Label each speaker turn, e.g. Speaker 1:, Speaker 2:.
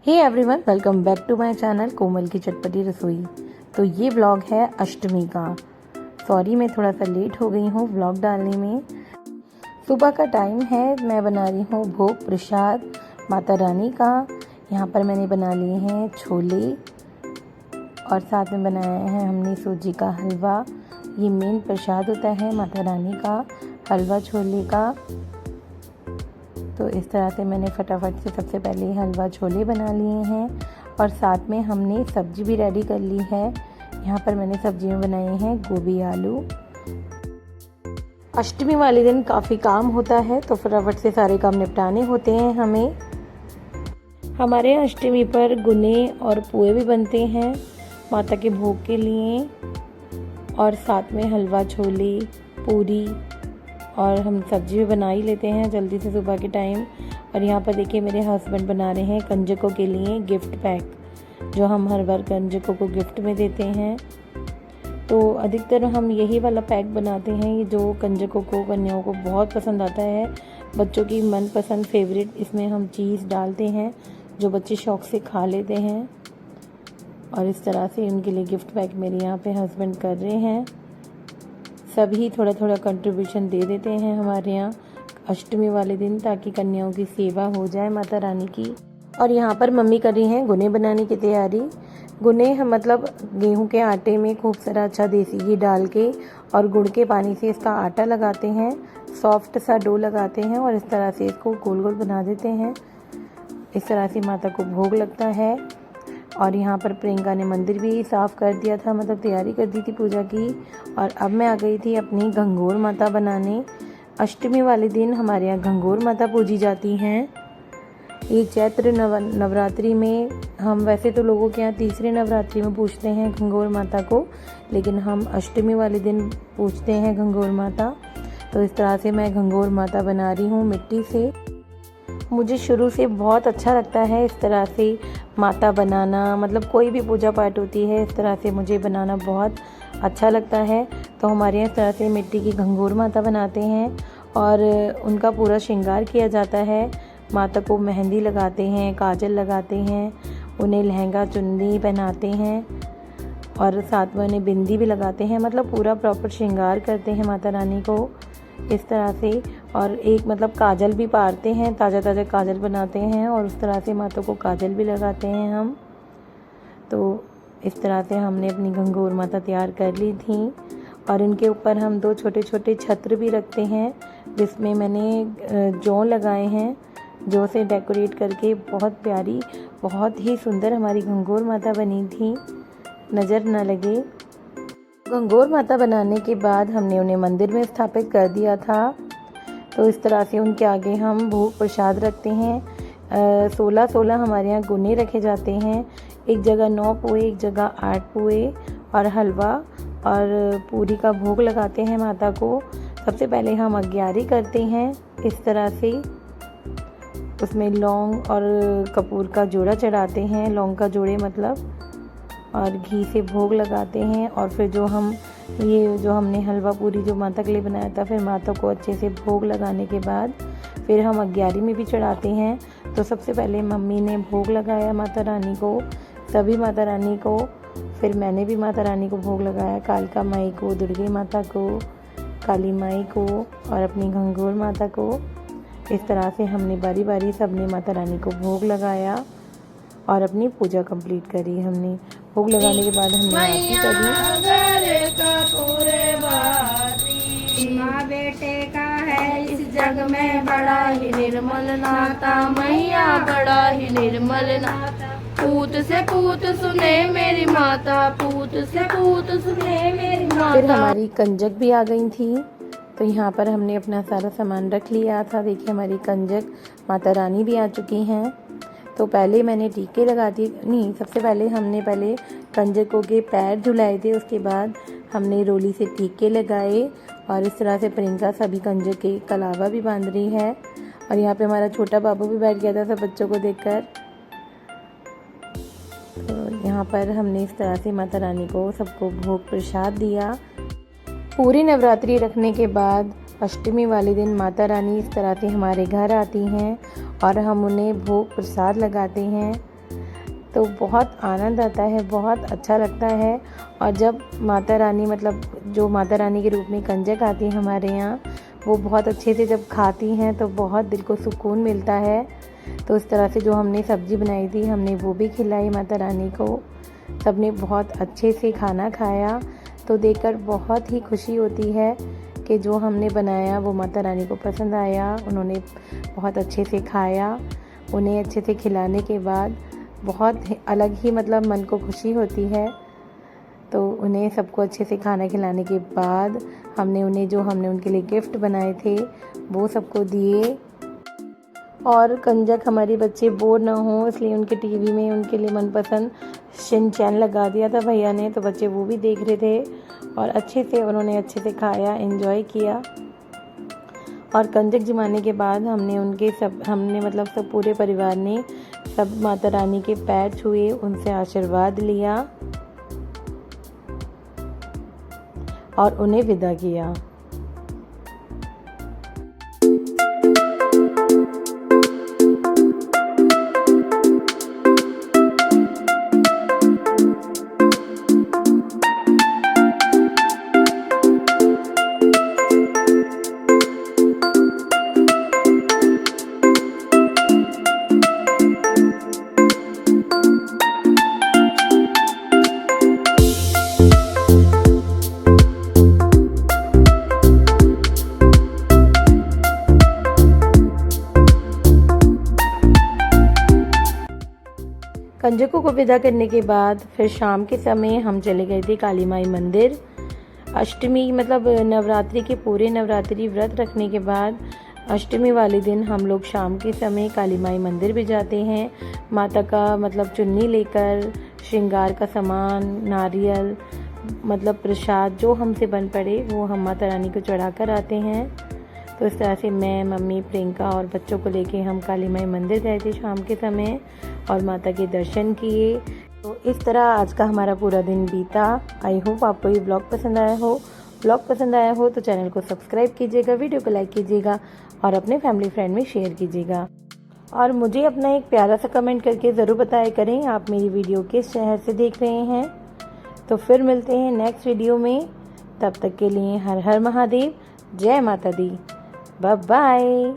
Speaker 1: Hey everyone, welcome back to my channel Komal की चटपटी रसोई। तो ये व्लॉग है अष्टमी का। सॉरी, मैं थोड़ा सा लेट हो गई हूँ व्लॉग डालने में। सुबह का टाइम है, मैं बना रही हूँ भोग प्रसाद माता रानी का। यहाँ पर मैंने बना लिए हैं छोले और साथ में बनाया है हमने सूजी का हलवा। ये मेन प्रसाद होता है माता रानी का, हलवा छोले का। तो इस तरह से मैंने फटाफट से सबसे पहले हलवा छोले बना लिए हैं और साथ में हमने सब्जी भी रेडी कर ली है। यहाँ पर मैंने सब्जी में बनाए हैं गोभी आलू। अष्टमी वाले दिन काफ़ी काम होता है तो फटाफट से सारे काम निपटाने होते हैं हमें। हमारे यहाँ अष्टमी पर गुने और पुए भी बनते हैं माता के भोग के लिए, और साथ में हलवा छोले पूरी और हम सब्जी भी बना ही लेते हैं जल्दी से सुबह के टाइम। और यहाँ पर देखिए मेरे हस्बैंड बना रहे हैं कंजकों के लिए गिफ्ट पैक, जो हम हर बार कंजकों को गिफ्ट में देते हैं। तो अधिकतर हम यही वाला पैक बनाते हैं जो कंजकों को, कन्याओं को बहुत पसंद आता है। बच्चों की मनपसंद फेवरेट इसमें हम चीज़ डालते हैं जो बच्चे शौक़ से खा लेते हैं। और इस तरह से उनके लिए गिफ्ट पैक मेरे यहाँ पे हस्बैंड कर रहे हैं। सभी थोड़ा थोड़ा कंट्रीब्यूशन दे देते हैं हमारे यहाँ अष्टमी वाले दिन, ताकि कन्याओं की सेवा हो जाए माता रानी की। और यहाँ पर मम्मी कर रही हैं गुने बनाने की तैयारी। गुने हम मतलब गेहूं के आटे में खूब सारा अच्छा देसी घी डाल के और गुड़ के पानी से इसका आटा लगाते हैं, सॉफ्ट सा डो लगाते हैं और इस तरह से इसको गोल गोल बना देते हैं। इस तरह से माता को भोग लगता है। और यहाँ पर प्रियंका ने मंदिर भी साफ़ कर दिया था, मतलब तैयारी कर दी थी पूजा की। और अब मैं आ गई थी अपनी घंघोर माता बनाने। अष्टमी वाले दिन हमारे यहाँ घंघोर माता पूजी जाती हैं। ये चैत्र नवरात्रि में, हम वैसे तो लोगों के यहाँ तीसरे नवरात्रि में पूजते हैं घंघोर माता को, लेकिन हम अष्टमी वाले दिन पूजते हैं घंघोर माता। तो इस तरह से मैं घंघोर माता बना रही हूँ मिट्टी से। मुझे शुरू से बहुत अच्छा लगता है इस तरह से माता बनाना, मतलब कोई भी पूजा पाठ होती है इस तरह से मुझे बनाना बहुत अच्छा लगता है। तो हमारे यहाँ इस तरह से मिट्टी की घंघोर माता बनाते हैं और उनका पूरा श्रृंगार किया जाता है। माता को मेहंदी लगाते हैं, काजल लगाते हैं, उन्हें लहंगा चुन्नी पहनाते हैं और साथ में उन्हें बिंदी भी लगाते हैं। मतलब पूरा प्रॉपर श्रृंगार करते हैं माता रानी को इस तरह से। और एक मतलब काजल भी पारते हैं, ताज़ा ताज़ा काजल बनाते हैं और उस तरह से माता को काजल भी लगाते हैं हम। तो इस तरह से हमने अपनी घंघोर माता तैयार कर ली थी। और इनके ऊपर हम दो छोटे छोटे छत्र भी रखते हैं जिसमें मैंने जौ लगाए हैं। जौ से डेकोरेट करके बहुत प्यारी, बहुत ही सुंदर हमारी घंघोर माता बनी थी, नज़र न लगे। घंघोर माता बनाने के बाद हमने उन्हें मंदिर में स्थापित कर दिया था। तो इस तरह से उनके आगे हम भोग प्रसाद रखते हैं। 16 हमारे यहाँ गुने रखे जाते हैं, एक जगह 9 पुए, एक जगह 8 पुए और हलवा और पूरी का भोग लगाते हैं माता को। सबसे पहले हम अग्यारी करते हैं इस तरह से, उसमें लौंग और कपूर का जोड़ा चढ़ाते हैं, लौंग का जोड़े मतलब, और घी से भोग लगाते हैं। और फिर जो हमने हलवा पूरी जो माता के लिए बनाया था, फिर माता को अच्छे से भोग लगाने के बाद फिर हम अग्यारी में भी चढ़ाते हैं। तो सबसे पहले मम्मी ने भोग लगाया माता रानी को, सभी माता रानी को, फिर मैंने भी माता रानी को भोग लगाया, कालका माई को, दुर्गे माता को, काली माई को और अपनी घंघोर माता को। इस तरह से हमने बारी बारी सबने माता रानी को भोग लगाया और अपनी पूजा कंप्लीट करी। हमने भोग लगाने के बाद हमने आरती करी।
Speaker 2: माँ बेटे का है इस जग में बड़ा ही निर्मल नाता, मैया बड़ा ही निर्मल नाता। पूत से पूत सुने मेरी माता, पूत से पूत सुने मेरी माता।
Speaker 1: फिर हमारी कंजक भी आ गई थी। तो यहाँ पर हमने अपना सारा सामान रख लिया था। देखिए हमारी कंजक माता रानी भी आ चुकी हैं। तो पहले मैंने टीके लगा दिए, नहीं, सबसे पहले हमने कंजकों के पैर धुलाए थे, उसके बाद हमने रोली से टीके लगाए। और इस तरह से प्रियंका सभी कंजक के कलावा भी बांध रही है। और यहाँ पे हमारा छोटा बाबू भी बैठ गया था सब बच्चों को देखकर। तो यहाँ पर हमने इस तरह से माता रानी को सबको भोग प्रसाद दिया। पूरी नवरात्रि रखने के बाद अष्टमी वाले दिन माता रानी इस तरह से हमारे घर आती हैं और हम उन्हें भोग प्रसाद लगाते हैं। तो बहुत आनंद आता है, बहुत अच्छा लगता है। और जब माता रानी मतलब जो माता रानी के रूप में कंजक आती है हमारे यहाँ, वो बहुत अच्छे से जब खाती हैं तो बहुत दिल को सुकून मिलता है। तो इस तरह से जो हमने सब्ज़ी बनाई थी हमने वो भी खिलाई माता रानी को। सबने बहुत अच्छे से खाना खाया, तो देखकर बहुत ही खुशी होती है कि जो हमने बनाया वो माता रानी को पसंद आया। उन्होंने बहुत अच्छे से खाया। उन्हें अच्छे से खिलाने के बाद बहुत अलग ही मतलब मन को खुशी होती है। तो उन्हें सबको अच्छे से खाना खिलाने के बाद हमने उनके लिए गिफ्ट बनाए थे वो सबको दिए। और कंजक हमारे बच्चे बोर ना हो इसलिए उनके टीवी में उनके लिए मनपसंद शिनचैन लगा दिया था भैया ने, तो बच्चे वो भी देख रहे थे और उन्होंने अच्छे से खाया, एंजॉय किया। और कंजक जमाने के बाद हमने मतलब सब पूरे परिवार ने सब माता रानी के पैर छुए, उनसे आशीर्वाद लिया और उन्हें विदा किया। कंजकों को विदा करने के बाद फिर शाम के समय हम चले गए थे काली माई मंदिर। अष्टमी मतलब नवरात्रि के पूरे नवरात्रि व्रत रखने के बाद अष्टमी वाले दिन हम लोग शाम के समय काली माई मंदिर भी जाते हैं। माता का मतलब चुन्नी लेकर, श्रृंगार का सामान, नारियल मतलब प्रसाद जो हमसे बन पड़े वो हम माता रानी को चढ़ा कर आते हैं। तो इस तरह से मैं, मम्मी, प्रियंका और बच्चों को लेके हम काली माई मंदिर गए थे शाम के समय और माता के दर्शन किए। तो इस तरह आज का हमारा पूरा दिन बीता। आई होप आपको ये ब्लॉग पसंद आया हो। ब्लॉग पसंद आया हो तो चैनल को सब्सक्राइब कीजिएगा, वीडियो को लाइक कीजिएगा और अपने फैमिली फ्रेंड में शेयर कीजिएगा। और मुझे अपना एक प्यारा सा कमेंट करके ज़रूर बताया करें आप मेरी वीडियो किस शहर से देख रहे हैं। तो फिर मिलते हैं नेक्स्ट वीडियो में। तब तक के लिए हर हर महादेव, जय माता दी, बाय बाय।